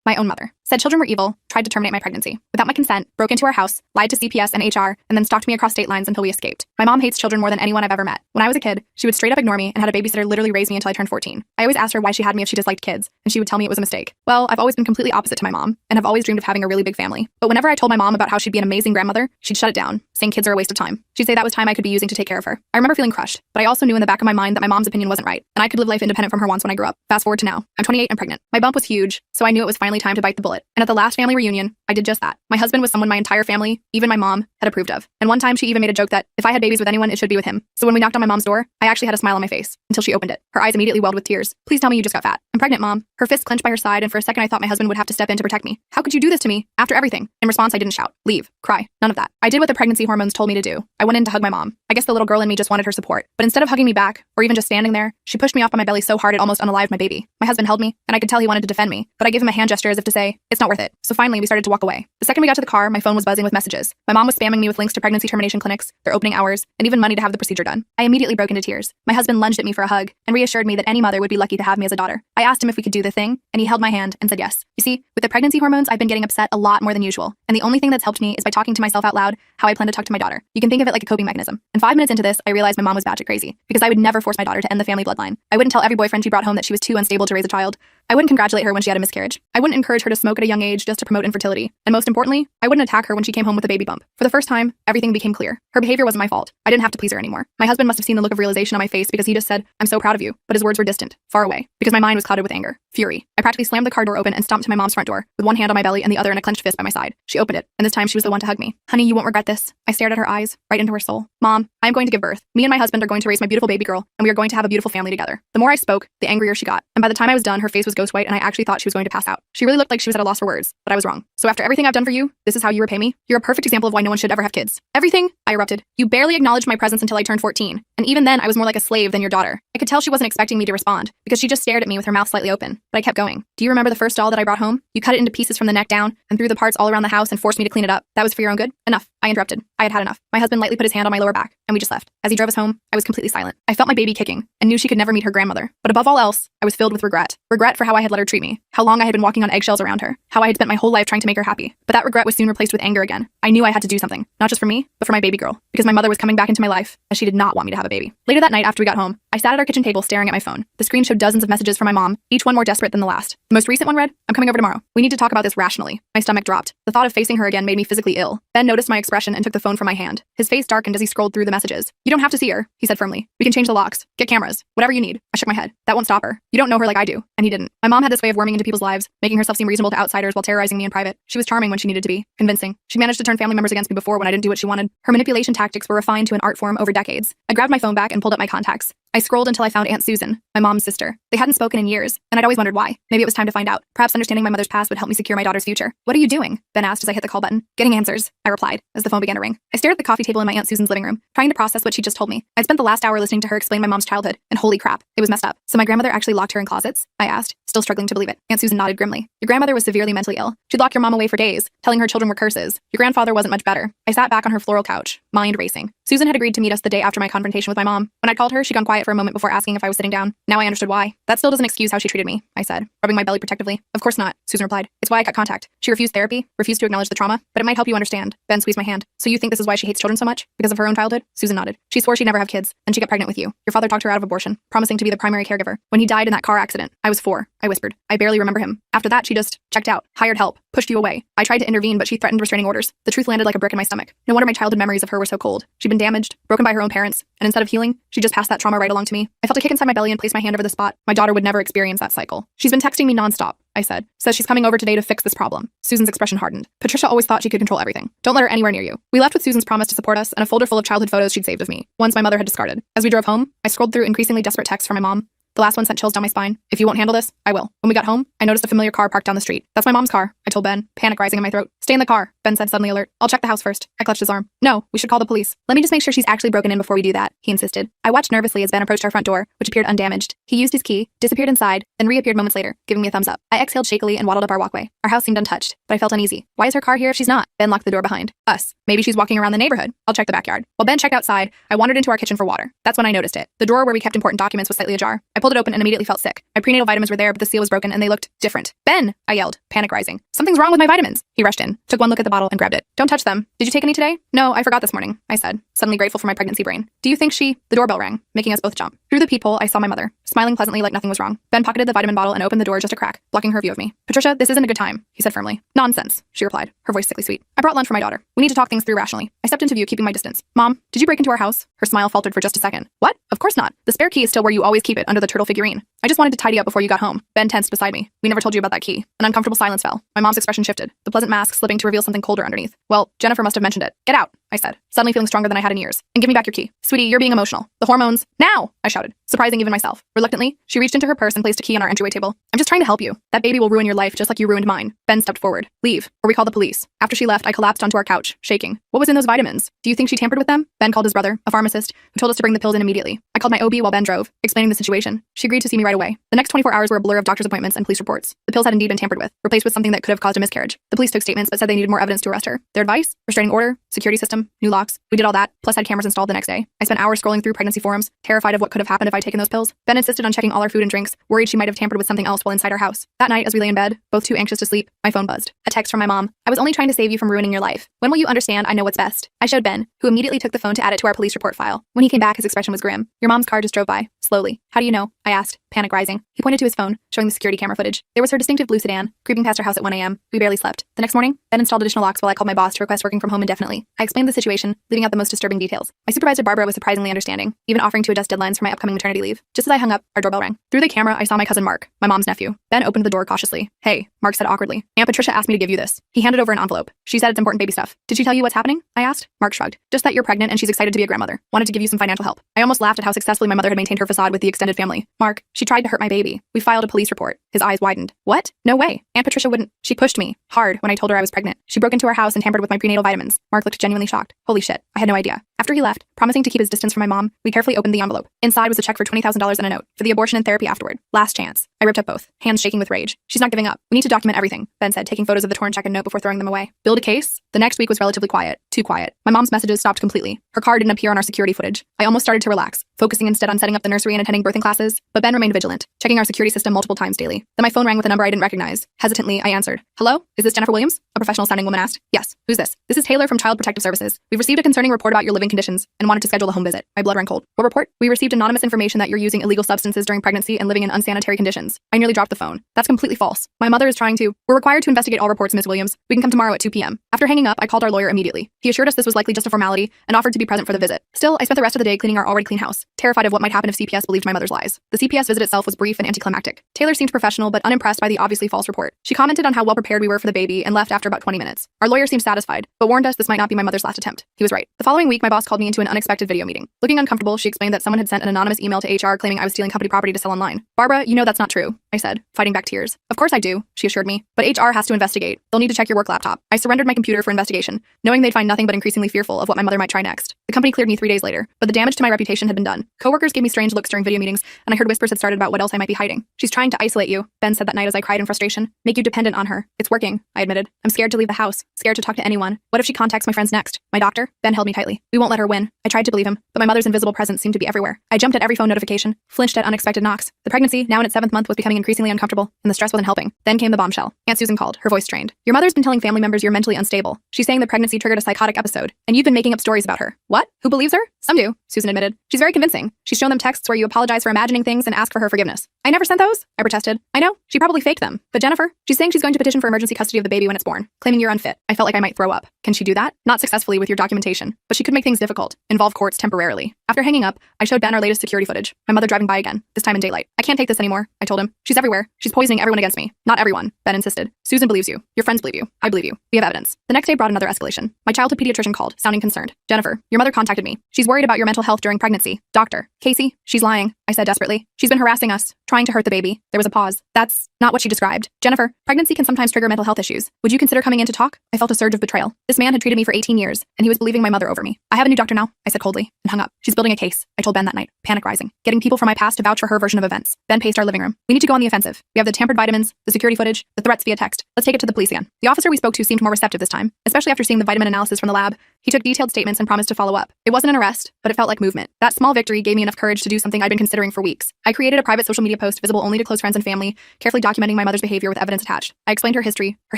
My own mother. Said children were evil, tried to terminate my pregnancy. Without my consent, broke into our house, lied to CPS and HR, and then stalked me across state lines until we escaped. My mom hates children more than anyone I've ever met. When I was a kid, she would straight up ignore me and had a babysitter literally raise me until I turned 14. I always asked her why she had me if she disliked kids, and she would tell me it was a mistake. Well, I've always been completely opposite to my mom, and have always dreamed of having a really big family. But whenever I told my mom about how she'd be an amazing grandmother, she'd shut it down, saying kids are a waste of time. She'd say that was time I could be using to take care of her. I remember feeling crushed, but I also knew in the back of my mind that my mom's opinion wasn't right, and I could live life independent from her wants when I grew up. Fast forward to now. I'm 28 and pregnant. My bump was huge, so I knew it was finally time to bite the bullet. And at the last family reunion, I did just that. My husband was someone my entire family, even my mom, had approved of. And one time she even made a joke that if I had babies with anyone, it should be with him. So when we knocked on my mom's door, I actually had a smile on my face until she opened it. Her eyes immediately welled with tears. Please tell me you just got fat. I'm pregnant, Mom. Her fist clenched by her side, and for a second I thought my husband would have to step in to protect me. How could you do this to me? After everything. In response, I didn't shout, leave, cry, none of that. I did what the pregnancy hormones told me to do. I went in to hug my mom. I guess the little girl in me just wanted her support. But instead of hugging me back, or even just standing there, she pushed me off on my belly so hard it almost unalived my baby. My husband held me, and I could tell he wanted to defend me, but I gave him a hand gesture as if to say, it's not worth it. So finally, we started to walk away. The second we got to the car, my phone was buzzing with messages. My mom was spamming me with links to pregnancy termination clinics, their opening hours, and even money to have the procedure done. I immediately broke into tears. My husband lunged at me for a hug and reassured me that any mother would be lucky to have me as a daughter. I asked him if we could do the thing, and he held my hand and said yes. You see, with the pregnancy hormones, I've been getting upset a lot more than usual, and the only thing that's helped me is by talking to myself out loud how I plan to talk to my daughter. You can think of it like a coping mechanism. And 5 minutes into this, I realized my mom was batshit crazy, because I would never force my daughter to end the family bloodline. I wouldn't tell every boyfriend she brought home that she was too unstable to raise a child. I wouldn't congratulate her when she had a miscarriage. I wouldn't encourage her to smoke at a young age just to promote infertility. And most importantly, I wouldn't attack her when she came home with a baby bump. For the first time, everything became clear. Her behavior wasn't my fault. I didn't have to please her anymore. My husband must have seen the look of realization on my face because he just said, I'm so proud of you. But his words were distant, far away, because my mind was clouded with anger, fury. I practically slammed the car door open and stomped to my mom's front door, with one hand on my belly and the other in a clenched fist by my side. She opened it, and this time she was the one to hug me. Honey, you won't regret this. I stared at her eyes, right into her soul. Mom, I'm going to give birth. Me and my husband are going to raise my beautiful baby girl, and we are going to have a beautiful family together. The more I spoke, the angrier she got. And by the time I was done, her face was ghost white, and I actually thought she was going to pass out. She really looked like she was at a loss for words, but I was wrong. So after everything I've done for you, this is how you repay me? You're a perfect example of why no one should ever have kids. Everything? I erupted. You barely acknowledged my presence until I turned 14. And even then, I was more like a slave than your daughter. I could tell she wasn't expecting me to respond, because she just stared at me with her mouth slightly open. But I kept going. Do you remember the first doll that I brought home? You cut it into pieces from the neck down, and threw the parts all around the house and forced me to clean it up. That was for your own good? Enough. I interrupted. I had had enough. My husband lightly put his hand on my lower back, and we just left. As he drove us home, I was completely silent. I felt my baby kicking, and knew she could never meet her grandmother. But above all else, I was filled with regret. Regret for how I had let her treat me, how long I had been walking on eggshells around her, how I had spent my whole life trying to make her happy. But that regret was soon replaced with anger again. I knew I had to do something, not just for me, but for my baby girl, because my mother was coming back into my life, as she did not want me to have a baby. Later that night after we got home, I sat at our kitchen table staring at my phone. The screen showed dozens of messages from my mom, each one more desperate than the last. The most recent one read, I'm coming over tomorrow. We need to talk about this rationally. My stomach dropped. The thought of facing her again made me physically ill. Ben noticed my expression and took the phone from my hand. His face darkened as he scrolled through the messages. You don't have to see her, he said firmly. We can change the locks, get cameras, whatever you need. I shook my head. That won't stop her. You don't know her like I do. And he didn't. My mom had this way of worming into people's lives, making herself seem reasonable to outsiders while terrorizing me in private. She was charming when she needed to be, convincing. She managed to turn family members against me before when I didn't do what she wanted. Her manipulation tactics were refined to an art form over decades. I grabbed my phone back and pulled up my contacts. I scrolled until I found Aunt Susan, my mom's sister. They hadn't spoken in years, and I'd always wondered why. Maybe it was time to find out. Perhaps understanding my mother's past would help me secure my daughter's future. What are you doing? Ben asked as I hit the call button. Getting answers, I replied, as the phone began to ring. I stared at the coffee table in my Aunt Susan's living room, trying to process what she just told me. I'd spent the last hour listening to her explain my mom's childhood, and holy crap, it was messed up. So my grandmother actually locked her in closets? I asked, still struggling to believe it. Aunt Susan nodded grimly. Your grandmother was severely mentally ill. She'd lock your mom away for days, telling her children were curses. Your grandfather wasn't much better. I sat back on her floral couch, mind racing. Susan had agreed to meet us the day after my confrontation with my mom. When I called her, she'd gone quiet for a moment before asking if I was sitting down. Now I understood why. That still doesn't excuse how she treated me, I said, rubbing my belly protectively. Of course not, Susan replied. It's why I got contact. She refused therapy, refused to acknowledge the trauma, but it might help you understand. Ben squeezed my hand. So you think this is why she hates children so much? Because of her own childhood? Susan nodded. She swore she'd never have kids, and she got pregnant with you. Your father talked her out of abortion, promising to be the primary caregiver. When he died in that car accident, I was 4, I whispered. I barely remember him. After that, she just checked out, hired help, pushed you away. I tried to intervene, but she threatened restraining orders. The truth landed like a brick in my stomach. No wonder my childhood memories of her were so cold. She'd been damaged, broken by her own parents, and instead of healing, she just passed that trauma right along to me. I felt a kick inside my belly and placed my hand over the spot. My daughter would never experience that cycle. She's been texting me nonstop, I said. Says she's coming over today to fix this problem. Susan's expression hardened. Patricia always thought she could control everything. Don't let her anywhere near you. We left with Susan's promise to support us and a folder full of childhood photos she'd saved of me, ones my mother had discarded. As we drove home, I scrolled through increasingly desperate texts from my mom. The last one sent chills down my spine. If you won't handle this, I will. When we got home, I noticed a familiar car parked down the street. That's my mom's car, I told Ben, panic rising in my throat. Stay in the car, Ben said, suddenly alert. I'll check the house first. I clutched his arm. No, we should call the police. Let me just make sure she's actually broken in before we do that, he insisted. I watched nervously as Ben approached our front door, which appeared undamaged. He used his key, disappeared inside, then reappeared moments later, giving me a thumbs up. I exhaled shakily and waddled up our walkway. Our house seemed untouched, but I felt uneasy. Why is her car here if she's not? Ben locked the door behind us. Maybe she's walking around the neighborhood. I'll check the backyard. While Ben checked outside, I wandered into our kitchen for water. That's when I noticed it. The drawer where we kept important documents was slightly ajar. I pulled it open and immediately felt sick. My prenatal vitamins were there, but the seal was broken and they looked different. Ben, I yelled, panic rising. Something's wrong with my vitamins. He rushed in, took one look at the bottle and grabbed it. Don't touch them. Did you take any today? No, I forgot this morning, I said, suddenly grateful for my pregnancy brain. Do you think she... The doorbell rang, making us both jump. Through the peephole, I saw my mother, smiling pleasantly like nothing was wrong. Ben pocketed the vitamin bottle and opened the door just a crack, blocking her view of me. Patricia, this isn't a good time, he said firmly. Nonsense, she replied, her voice sickly sweet. I brought lunch for my daughter. We need to talk things through rationally. I stepped into view, keeping my distance. Mom, did you break into our house? Her smile faltered for just a second. What? Of course not. The spare key is still where you always keep it, under the turtle figurine. I just wanted to tidy up before you got home. Ben tensed beside me. We never told you about that key. An uncomfortable silence fell. My mom's expression shifted, the pleasant mask slipping to reveal something colder underneath. Well, Jennifer must have mentioned it. Get out, I said, suddenly feeling stronger than I had in years. And give me back your key. Sweetie, you're being emotional. The hormones. Now, I shouted, surprising even myself. Reluctantly, she reached into her purse and placed a key on our entryway table. I'm just trying to help you. That baby will ruin your life just like you ruined mine. Ben stepped forward. Leave, or we call the police. After she left, I collapsed onto our couch, shaking. What was in those vitamins? Do you think she tampered with them? Ben called his brother, a pharmacist, who told us to bring the pills in immediately. I called my OB while Ben drove, explaining the situation. She agreed to see me right away. The next 24 hours were a blur of doctor's appointments and police reports. The pills had indeed been tampered with, replaced with something that could have caused a miscarriage. The police took statements but said they needed more evidence to arrest her. Their advice? Restraining order, security system, new locks. We did all that, plus had cameras installed the next day. I spent hours scrolling through pregnancy forums, terrified of what could have happened if I'd taken those pills. Ben insisted on checking all our food and drinks, worried she might have tampered with something else while inside our house. That night, as we lay in bed, both too anxious to sleep, my phone buzzed. A text from my mom. I was only trying to save you from ruining your life. When will you understand I know what's best? I showed Ben, who immediately took the phone to add it to our police report file. When he came back, his expression was grim. Your mom's car just drove by, slowly. How do you know? I asked, panic rising. He pointed to his phone, showing the security camera footage. There was her distinctive blue sedan, creeping past our house at 1 a.m. We barely slept. The next morning, Ben installed additional locks while I called my boss to request working from home indefinitely. I explained the situation, leaving out the most disturbing details. My supervisor Barbara was surprisingly understanding, even offering to adjust deadlines for my upcoming maternity leave. Just as I hung up, our doorbell rang. Through the camera, I saw my cousin Mark, my mom's nephew. Ben opened the door cautiously. Hey, Mark said awkwardly. Aunt Patricia asked me to give you this. He handed over an envelope. She said it's important baby stuff. Did she tell you what's happening? I asked. Mark shrugged. Just that you're pregnant and she's excited to be a grandmother. Wanted to give you some financial help. I almost laughed at how successfully my mother had maintained her facade with the extended family. Mark, she tried to hurt my baby. We filed a police report. His eyes widened. What? No way. Aunt Patricia wouldn't. She pushed me hard when I told her I was pregnant. She broke into our house and tampered with my prenatal vitamins. Mark looked genuinely shocked. Holy shit. I had no idea. After he left, promising to keep his distance from my mom, we carefully opened the envelope. Inside was a check for $20,000 and a note for the abortion and therapy afterward. Last chance. I ripped up both, hands shaking with rage. She's not giving up. We need to document everything, Ben said, taking photos of the torn check and note before throwing them away. Build a case? The next week was relatively quiet. Too quiet. My mom's messages stopped completely. Her car didn't appear on our security footage. I almost started to relax, focusing instead on setting up the nursery and attending birthing classes, but Ben remained vigilant, checking our security system multiple times daily. Then my phone rang with a number I didn't recognize. Hesitantly, I answered. Hello? Is this Jennifer Williams? A professional-sounding woman asked. Yes. Who's this? This is Taylor from Child Protective Services. We've received a concerning report about your living conditions and wanted to schedule a home visit. My blood ran cold. What report? We received anonymous information that you're using illegal substances during pregnancy and living in unsanitary conditions. I nearly dropped the phone. That's completely false. My mother is trying to. We're required to investigate all reports, Ms. Williams. We can come tomorrow at 2 p.m. After hanging up, I called our lawyer immediately. He assured us this was likely just a formality and offered to be present for the visit. Still, I spent the rest of the day cleaning our already clean house, terrified of what might happen if CPS believed my mother's lies. The CPS visit itself was brief and anticlimactic. Taylor seemed professional but unimpressed by the obviously false report. She commented on how well prepared we were for the baby and left after about 20 minutes. Our lawyer seemed satisfied, but warned us this might not be my mother's last attempt. He was right. The following week, my boss called me into an unexpected video meeting. Looking uncomfortable, she explained that someone had sent an anonymous email to HR claiming I was stealing company property to sell online. Barbara, you know that's not true, I said, fighting back tears. Of course I do, she assured me, but HR has to investigate. They'll need to check your work laptop. I surrendered my computer for investigation, knowing they'd find nothing but increasingly fearful of what my mother might try next. The company cleared me 3 days later, but the damage to my reputation had been done. Coworkers gave me strange looks during video meetings, and I heard whispers had started about what else I might be hiding. She's trying to isolate you, Ben said that night as I cried in frustration. Make you dependent on her. It's working, I admitted. I'm scared to leave the house, scared to talk to anyone. What if she contacts my friends next? My doctor? Ben held me tightly. We won't let her win. I tried to believe him, but my mother's invisible presence seemed to be everywhere. I jumped at every phone notification, flinched at unexpected knocks. The pregnancy, now in its 7th month, was becoming increasingly uncomfortable, and the stress wasn't helping. Then came the bombshell. Aunt Susan called, her voice strained. Your mother's been telling family members you're mentally unstable. She's saying the pregnancy triggered a psychotic episode, and you've been making up stories about her. What? Who believes her? Some do, Susan admitted. She's very convincing. She's shown them texts where you apologize for imagining things and ask for her forgiveness. I never sent those, I protested. I know, she probably faked them. But Jennifer, she's saying she's going to petition for emergency custody of the baby when it's born, claiming you're unfit. I felt like I might throw up. Can she do that? Not successfully with your documentation, but she could make things difficult, involve courts temporarily. After hanging up, I showed Ben our latest security footage, my mother driving by again, this time in daylight. I can't take this anymore, I told him. She's everywhere. She's poisoning everyone against me. Not everyone, Ben insisted. Susan believes you. Your friends believe you. I believe you. We have evidence. The next day brought another escalation. My childhood pediatrician called, sounding concerned. Jennifer, your mother contacted me. She's worried about your mental health during pregnancy. Doctor. Casey, she's lying, I said desperately. She's been harassing us, trying to hurt the baby. There was a pause. That's not what she described. Jennifer, pregnancy can sometimes trigger mental health issues. Would you consider coming in to talk? I felt a surge of betrayal. This man had treated me for 18 years, and he was believing my mother over me. I have a new doctor now, I said coldly, and hung up. She's building a case, I told Ben that night, panic rising, getting people from my past to vouch for her version of events. Ben paced our living room. We need to go on the offensive. We have the tampered vitamins, the security footage, the threats via text. Let's take it to the police again. The officer we spoke to seemed more receptive this time, especially after seeing the vitamin analysis from the lab. He took detailed statements and promised to follow up. It wasn't an arrest, but it felt like movement. That small victory gave me enough courage to do something I'd been considering for weeks. I created a private social media post visible only to close friends and family, carefully documenting my mother's behavior with evidence attached. I explained her history, her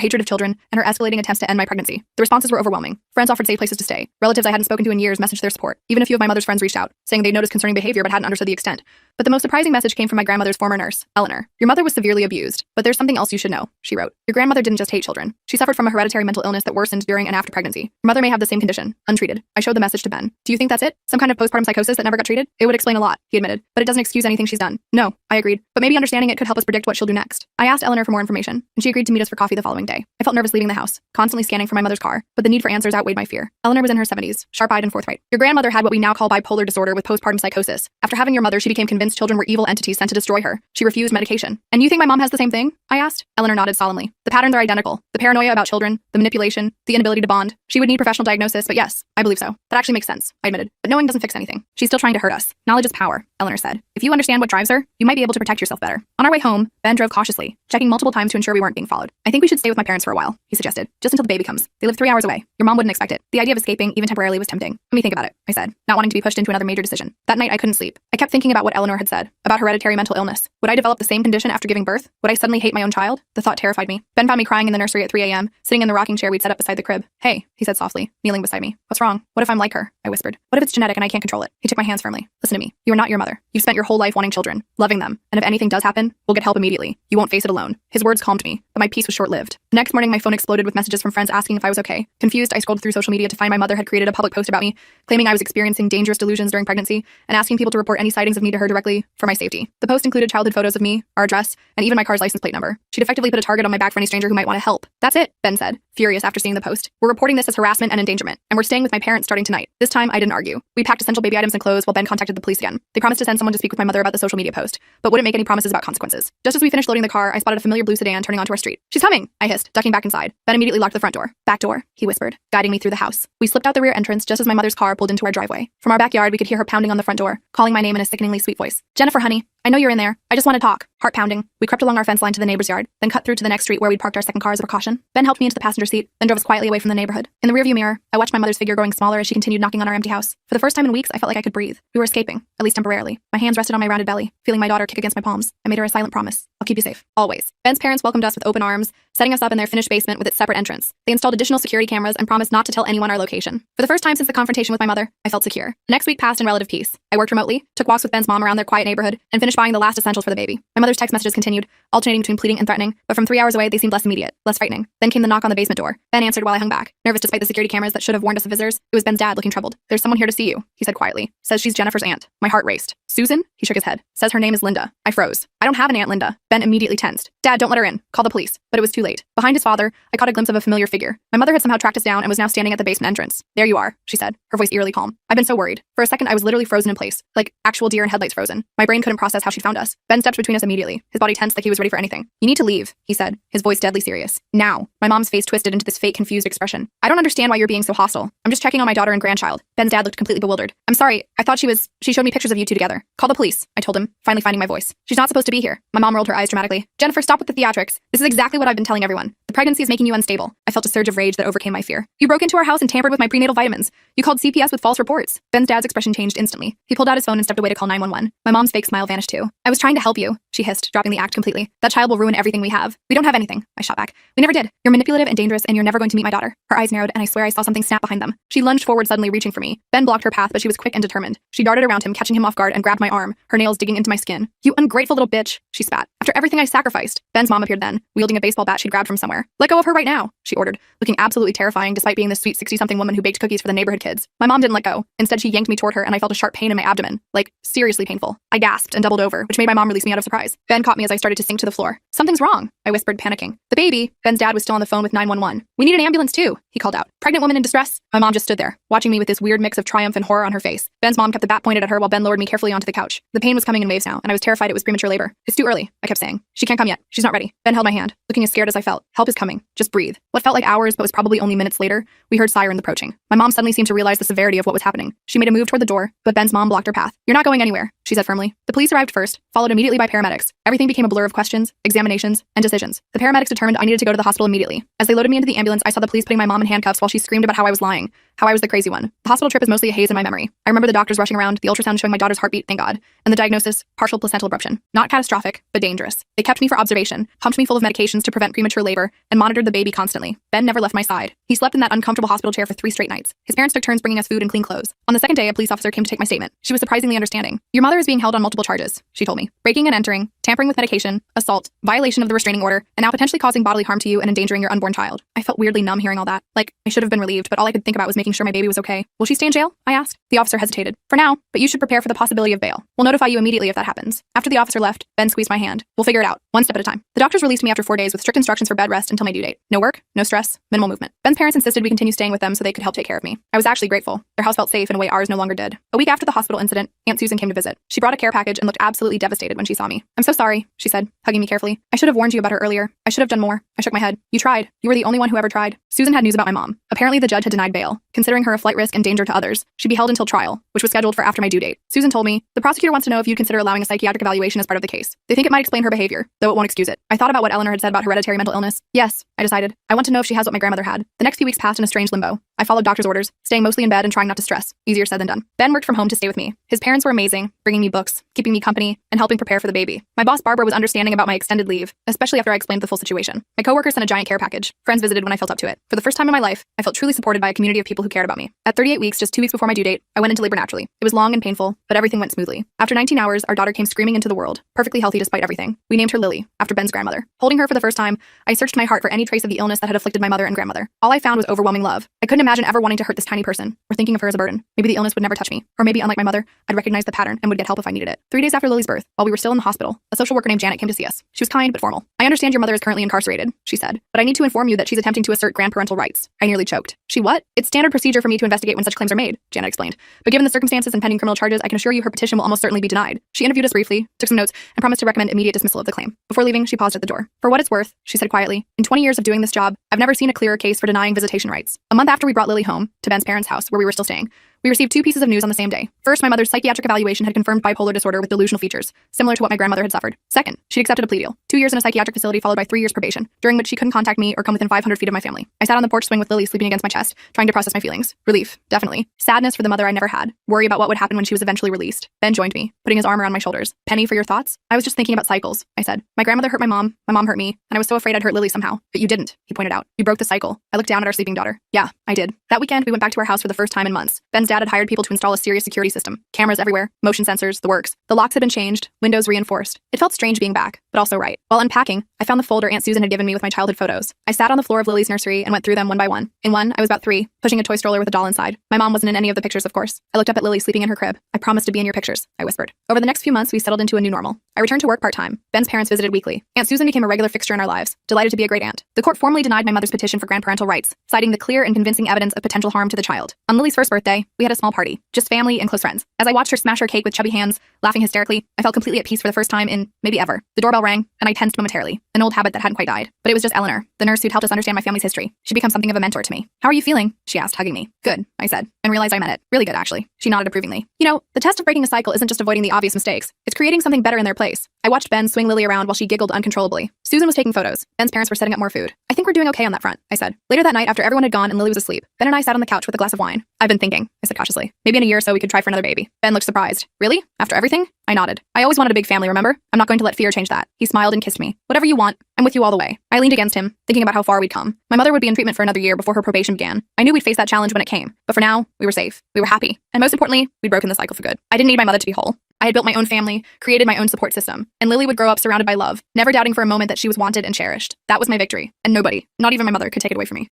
hatred of children, and her escalating attempts to end my pregnancy. The responses were overwhelming. Friends offered safe places to stay. Relatives I hadn't spoken to in years messaged their support. Even a few of my mother's friends reached out, saying they'd noticed concerning behavior but hadn't understood the extent. But the most surprising message came from my grandmother's former nurse, Eleanor. Your mother was severely abused, but there's something else you should know, she wrote. Your grandmother didn't just hate children. She suffered from a hereditary mental illness that worsened during and after pregnancy. Your mother may have the same condition, untreated. I showed the message to Ben. Do you think that's it? Some kind of postpartum psychosis that never got treated? It would explain a lot, he admitted, but it doesn't excuse anything she's done. No, I agreed, but maybe understanding it could help us predict what she'll do next. I asked Eleanor for more information, and she agreed to meet us for coffee the following day. I felt nervous leaving the house, constantly scanning for my mother's car, but the need for answers outweighed my fear. Eleanor was in her 70s, sharp-eyed and forthright. Your grandmother had what we now call bipolar disorder with postpartum psychosis. After having your mother, she became convinced children were evil entities sent to destroy her. She refused medication. And you think my mom has the same thing? I asked. Eleanor nodded solemnly. The patterns are identical. The paranoia about children, the manipulation, the inability to bond. She would need professional diagnosis, but yes, I believe so. That actually makes sense, I admitted. But knowing doesn't fix anything. She's still trying to hurt us. Knowledge is power, Eleanor said. If you understand what drives her, you might be able to protect yourself better. On our way home, Ben drove cautiously, checking multiple times to ensure we weren't being followed. I think we should stay with my parents for a while, he suggested, just until the baby comes. They live 3 hours away. Your mom wouldn't expect it. The idea of escaping, even temporarily, was tempting. Let me think about it, I said, not wanting to be pushed into another major decision. That night, I couldn't sleep. I kept thinking about what Eleanor had said, about hereditary mental illness. Would I develop the same condition after giving birth? Would I suddenly hate my own child? The thought terrified me. Ben found me crying in the nursery at 3 a.m., sitting in the rocking chair we'd set up beside the crib. Hey, he said softly, kneeling beside me. What's wrong? What if I'm like her? I whispered. What if it's genetic and I can't control it? He took my hands firmly. Listen to me. You are not your mother. You've spent your whole life wanting children, loving them, and if anything does happen, we'll get help immediately. You won't face it alone. His words calmed me, but my peace was short-lived. The next morning, my phone exploded with messages from friends asking if I was okay. Confused, I scrolled through social media to find my mother had created a public post about me, claiming I was experiencing dangerous delusions during pregnancy, and asking people to report any sightings of me to her directly for my safety. The post included childhood photos of me, our address, and even my car's license plate number. She'd effectively put a target on my back for any stranger who might want to help. That's it, Ben said, furious after seeing the post. We're reporting this as harassment and endangerment, and we're staying with my parents starting tonight. This time, I didn't argue. We packed essential baby items and clothes while Ben contacted the police again. They promised to send someone to speak with my mother about the social media post, but wouldn't make any promises about consequences. Just as we finished loading the car, I spotted a familiar blue sedan turning onto our street. She's coming, I hissed, ducking back inside. Ben immediately locked the front door. Back door, he whispered, guiding me through the house. We slipped out the rear entrance just as my mother's car pulled into our driveway. From our backyard, we could hear her pounding on the front door, calling my name in a sickeningly sweet voice. Jennifer, honey, I know you're in there. I just want to talk. Heart pounding. We crept along our fence line to the neighbor's yard, then cut through to the next street where we'd parked our second car as a precaution. Ben helped me into the passenger seat, then drove us quietly away from the neighborhood. In the rearview mirror, I watched my mother's figure growing smaller as she continued knocking on our empty house. For the first time in weeks, I felt like I could breathe. We were escaping, at least temporarily. My hands rested on my rounded belly, feeling my daughter kick against my palms. I made her a silent promise. I'll keep you safe. Always. Ben's parents welcomed us with open arms, setting us up in their finished basement with its separate entrance. They installed additional security cameras and promised not to tell anyone our location. For the first time since the confrontation with my mother, I felt secure. The next week passed in relative peace. I worked remotely, took walks with Ben's mom around their quiet neighborhood, and finished buying the last essentials for the baby. My mother's text messages continued, alternating between pleading and threatening, but from 3 hours away, they seemed less immediate, less frightening. Then came the knock on the basement door. Ben answered while I hung back. Nervous despite the security cameras that should have warned us of visitors, it was Ben's dad looking troubled. There's someone here to see you, he said quietly. Says she's Jennifer's aunt. My heart raced. Susan? He shook his head. Says her name is Linda. I froze. I don't have an Aunt Linda. Ben immediately tensed. Dad, don't let her in. Call the police. But it was too late. Behind his father, I caught a glimpse of a familiar figure. My mother had somehow tracked us down and was now standing at the basement entrance. There you are, she said, her voice eerily calm. I've been so worried. For a second, I was literally frozen in place, like actual deer in headlights frozen. My brain couldn't process how she'd found us. Ben stepped between us immediately, his body tense like he was ready for anything. You need to leave, he said, his voice deadly serious. Now. My mom's face twisted into this fake, confused expression. I don't understand why you're being so hostile. I'm just checking on my daughter and grandchild. Ben's dad looked completely bewildered. I'm sorry. I thought she showed me pictures of you two together. Call the police, I told him, finally finding my voice. She's not supposed to be here. My mom rolled her eyes dramatically. Jennifer, stop with the theatrics. This is exactly what I've been telling everyone. The pregnancy is making you unstable. I felt a surge of rage that overcame my fear. You broke into our house and tampered with my prenatal vitamins. You called CPS with false reports. Ben's dad's expression changed instantly. He pulled out his phone and stepped away to call 911. My mom's fake smile vanished too. I was trying to help you, she hissed, dropping the act completely. That child will ruin everything we have. We don't have anything, I shot back. We never did. You're manipulative and dangerous, and you're never going to meet my daughter. Her eyes narrowed, and I swear I saw something snap behind them. She lunged forward, suddenly reaching for me. Ben blocked her path, but she was quick and determined. She darted around him, catching him off guard, and grabbed my arm, her nails digging into my skin. You ungrateful little bitch, she spat. After After everything I sacrificed. Ben's mom appeared then, wielding a baseball bat she'd grabbed from somewhere. "Let go of her right now," she ordered, looking absolutely terrifying despite being the sweet 60-something woman who baked cookies for the neighborhood kids. My mom didn't let go. Instead, she yanked me toward her and I felt a sharp pain in my abdomen. Like, seriously painful. I gasped and doubled over, which made my mom release me out of surprise. Ben caught me as I started to sink to the floor. "Something's wrong," I whispered, panicking. "The baby." Ben's dad was still on the phone with 911. "We need an ambulance too," he called out. "Pregnant woman in distress." My mom just stood there, watching me with this weird mix of triumph and horror on her face. Ben's mom kept the bat pointed at her while Ben lowered me carefully onto the couch. The pain was coming in waves now, and I was terrified it was premature labor. "It's too early," I kept saying. "She can't come yet. She's not ready." Ben held my hand, looking as scared as I felt. "Help is coming. Just breathe." What felt like hours but was probably only minutes later, we heard sirens approaching. My mom suddenly seemed to realize the severity of what was happening. She made a move toward the door, but Ben's mom blocked her path. "You're not going anywhere," she said firmly. The police arrived first, followed immediately by paramedics. Everything became a blur of questions, examinations, and decisions. The paramedics determined I needed to go to the hospital immediately. As they loaded me into the ambulance, I saw the police putting my mom in handcuffs while she screamed about how I was lying, how I was the crazy one. The hospital trip is mostly a haze in my memory. I remember the doctors rushing around, the ultrasound showing my daughter's heartbeat, thank God, and the diagnosis, partial placental abruption. Not catastrophic, but dangerous. They kept me for observation, pumped me full of medications to prevent premature labor, and monitored the baby constantly. Ben never left my side. He slept in that uncomfortable hospital chair for 3 straight nights. His parents took turns bringing us food and clean clothes. On the second day, a police officer came to take my statement. She was surprisingly understanding. "Your mother is being held on multiple charges," she told me. "Breaking and entering, tampering with medication, assault, violation of the restraining order, and now potentially causing bodily harm to you and endangering your unborn child." I felt weirdly numb hearing all that. Like, I should have been relieved, but all I could think about was making sure my baby was okay. "Will she stay in jail?" I asked. The officer hesitated. "For now, but you should prepare for the possibility of bail. We'll notify you immediately if that happens." After the officer left, Ben squeezed my hand. "We'll figure it out, one step at a time." The doctors released me after 4 days with strict instructions for bed rest until my due date. No work, no stress, minimal movement. Ben's parents insisted we continue staying with them so they could help take care of me. I was actually grateful. Their house felt safe in a way ours no longer did. A week after the hospital incident, Aunt Susan came to visit. She brought a care package and looked absolutely devastated when she saw me. "I'm so sorry," she said, hugging me carefully. "I should have warned you about her earlier. I should have done more." I shook my head. "You tried. You were the only one who ever tried." Susan had news about my mom. Apparently the judge had denied bail, considering her a flight risk and danger to others. She'd be held until trial, which was scheduled for after my due date. Susan told me, "The prosecutor wants to know if you'd consider allowing a psychiatric evaluation as part of the case. They think it might explain her behavior, though it won't excuse it." I thought about what Eleanor had said about hereditary mental illness. Yes, I decided. I want to know if she has what my grandmother had. The next few weeks passed in a strange limbo. I followed doctor's orders, staying mostly in bed and trying not to stress. Easier said than done. Ben worked from home to stay with me. His parents were amazing, bringing me books, keeping me company, and helping prepare for the baby. My boss Barbara was understanding about my extended leave, especially after I explained the full situation. My coworkers sent a giant care package. Friends visited when I felt up to it. For the first time in my life, I felt truly supported by a community of people who cared about me. At 38 weeks, just 2 weeks before my due date, I went into labor naturally. It was long and painful, but everything went smoothly. After 19 hours, our daughter came screaming into the world, perfectly healthy despite everything. We named her Lily, after Ben's grandmother. Holding her for the first time, I searched my heart for any trace of the illness that had afflicted my mother and grandmother. All I found was overwhelming love. I couldn't imagine ever wanting to hurt this tiny person, or thinking of her as a burden. Maybe the illness would never touch me, or maybe, unlike my mother, I'd recognize the pattern and would get help if I needed it. 3 days after Lily's birth, while we were still in the hospital, a social worker named Janet came to see us. She was kind but formal. "I understand your mother is currently incarcerated," she said, "but I need to inform you that she's attempting to assert grandparental rights." I nearly choked. "She what?" "It's standard procedure for me to investigate when such claims are made," Janet explained. "But given the circumstances and pending criminal charges, I can assure you her petition will almost certainly be denied." She interviewed us briefly, took some notes, and promised to recommend immediate dismissal of the claim. Before leaving, she paused at the door. "For what it's worth," she said quietly, "in 20 years of doing this job, I've never seen a clearer case for denying visitation rights." A month after we brought Lily home, to Ben's parents' house, where we were still staying, we received 2 pieces of news on the same day. First, my mother's psychiatric evaluation had confirmed bipolar disorder with delusional features, similar to what my grandmother had suffered. Second, she'd accepted a plea deal, 2 years in a psychiatric facility followed by 3 years probation, during which she couldn't contact me or come within 500 feet of my family. I sat on the porch swing with Lily sleeping against my chest, trying to process my feelings. Relief, definitely. Sadness for the mother I never had. Worry about what would happen when she was eventually released. Ben joined me, putting his arm around my shoulders. "Penny, for your thoughts?" "I was just thinking about cycles," I said. "My grandmother hurt my mom hurt me, and I was so afraid I'd hurt Lily somehow. But you didn't," he pointed out. "You broke the cycle." I looked down at our sleeping daughter. "Yeah, I did." That weekend, we went back to our house for the first time in months. Ben's dad had hired people to install a serious security system. Cameras everywhere, motion sensors, the works. The locks had been changed, windows reinforced. It felt strange being back, but also right. While unpacking, I found the folder Aunt Susan had given me with my childhood photos. I sat on the floor of Lily's nursery and went through them one by one. In one, I was about 3, pushing a toy stroller with a doll inside. My mom wasn't in any of the pictures, of course. I looked up at Lily sleeping in her crib. "I promised to be in your pictures," I whispered. Over the next few months, we settled into a new normal. I returned to work part-time. Ben's parents visited weekly. Aunt Susan became a regular fixture in our lives, delighted to be a great aunt. The court formally denied my mother's petition for grandparental rights, citing the clear and convincing evidence of potential harm to the child. On Lily's first birthday, we had a small party, just family and close friends. As I watched her smash her cake with chubby hands, laughing hysterically, I felt completely at peace for the first time in maybe ever. The doorbell rang, and I tensed momentarily, an old habit that hadn't quite died. But it was just Eleanor, the nurse who'd helped us understand my family's history. She'd become something of a mentor to me. "How are you feeling?" she asked, hugging me. "Good," I said, and realized I meant it. "Really good, actually." She nodded approvingly. "You know, the test of breaking a cycle isn't just avoiding the obvious mistakes. It's creating something better in their place." I watched Ben swing Lily around while she giggled uncontrollably. Susan was taking photos. Ben's parents were setting up more food. "I think we're doing okay on that front," I said. Later that night, after everyone had gone and Lily was asleep, Ben and I sat on the couch with a glass of wine. "I've been thinking," I said cautiously. "Maybe in a year or so we could try for another baby." Ben looked surprised. "Really? After everything?" I nodded. "I always wanted a big family, remember? I'm not going to let fear change that." He smiled and kissed me. "Whatever you want. I'm with you all the way." I leaned against him, thinking about how far we'd come. My mother would be in treatment for another year before her probation began. I knew we'd face that challenge when it came, but for now, we were safe. We were happy. And most importantly, we'd broken the cycle for good. I didn't need my mother to be whole. I had built my own family, created my own support system, and Lily would grow up surrounded by love, never doubting for a moment that she was wanted and cherished. That was my victory, and nobody, not even my mother, could take it away from me.